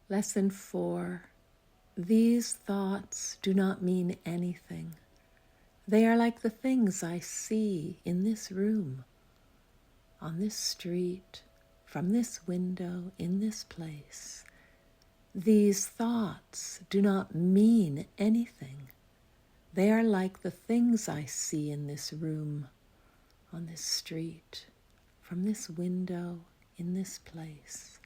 Lesson 4. These thoughts do not mean anything. They are like the things I see in this room, on this street, from this window, in this place. These thoughts do not mean anything. They are like the things I see in this room, on this street, from this window, in this place.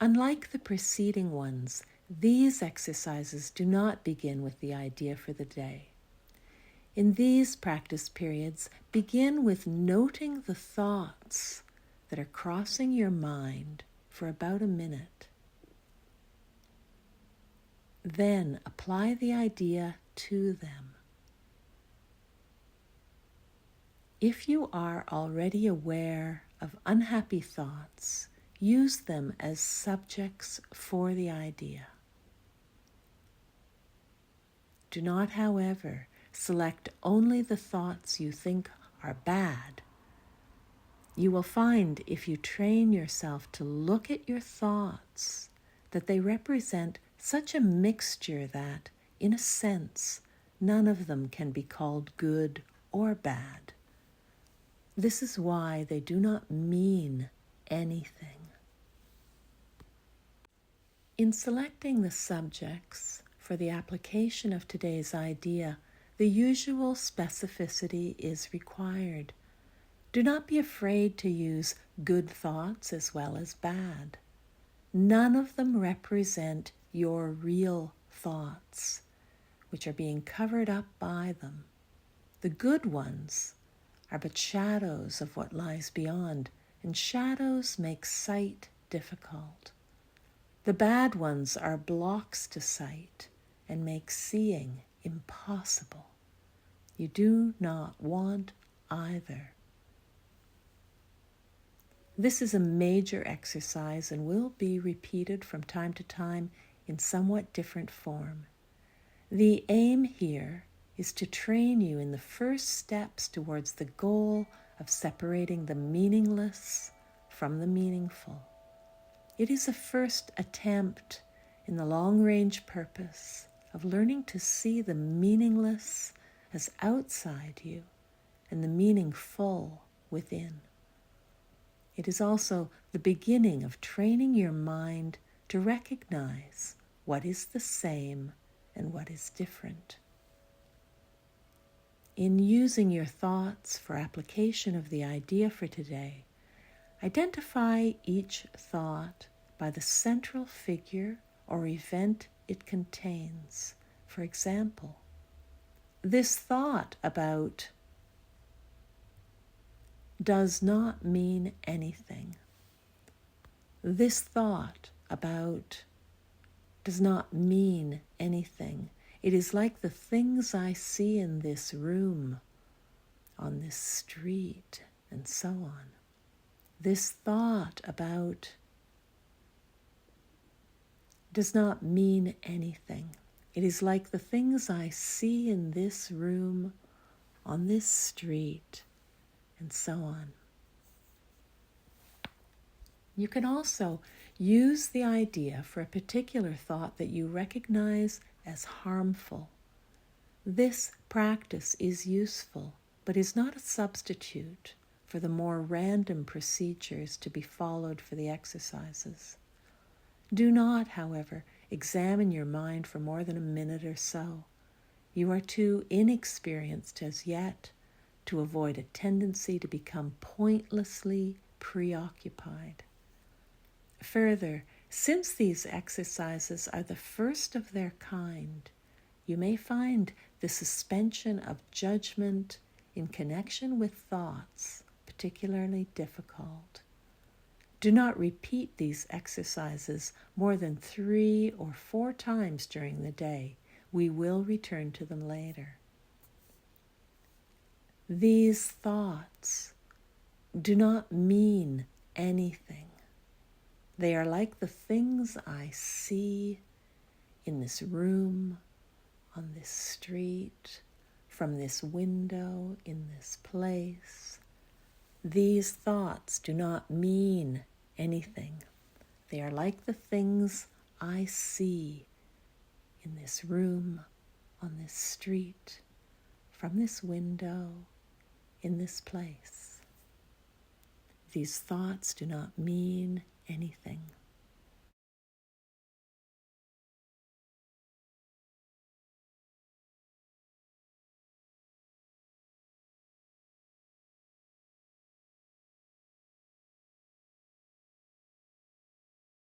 Unlike the preceding ones, these exercises do not begin with the idea for the day. In these practice periods, begin with noting the thoughts that are crossing your mind for about a minute. Then apply the idea to them. If you are already aware of unhappy thoughts, use them as subjects for the idea. Do not, however, select only the thoughts you think are bad. You will find, if you train yourself to look at your thoughts, that they represent such a mixture that, in a sense, none of them can be called good or bad. This is why they do not mean anything. In selecting the subjects for the application of today's idea, the usual specificity is required. Do not be afraid to use good thoughts as well as bad. None of them represent your real thoughts, which are being covered up by them. The good ones are but shadows of what lies beyond, and shadows make sight difficult. The bad ones are blocks to sight and make seeing impossible. You do not want either. This is a major exercise and will be repeated from time to time in somewhat different form. The aim here is to train you in the first steps towards the goal of separating the meaningless from the meaningful. It is a first attempt in the long-range purpose of learning to see the meaningless as outside you and the meaningful within. It is also the beginning of training your mind to recognize what is the same and what is different. In using your thoughts for application of the idea for today, identify each thought by the central figure or event it contains. For example, this thought about does not mean anything. This thought about does not mean anything. It is like the things I see in this room, on this street, and so on. This thought about does not mean anything. It is like the things I see in this room, on this street, and so on. You can also use the idea for a particular thought that you recognize as harmful. This practice is useful, but is not a substitute for the more random procedures to be followed for the exercises. Do not, however, examine your mind for more than a minute or so. You are too inexperienced as yet to avoid a tendency to become pointlessly preoccupied. Further, since these exercises are the first of their kind, you may find the suspension of judgment in connection with thoughts particularly difficult. Do not repeat these exercises more than 3 or 4 times during the day. We will return to them later. These thoughts do not mean anything. They are like the things I see in this room, on this street, from this window, in this place. These thoughts do not mean anything. They are like the things I see in this room, on this street, from this window, in this place. These thoughts do not mean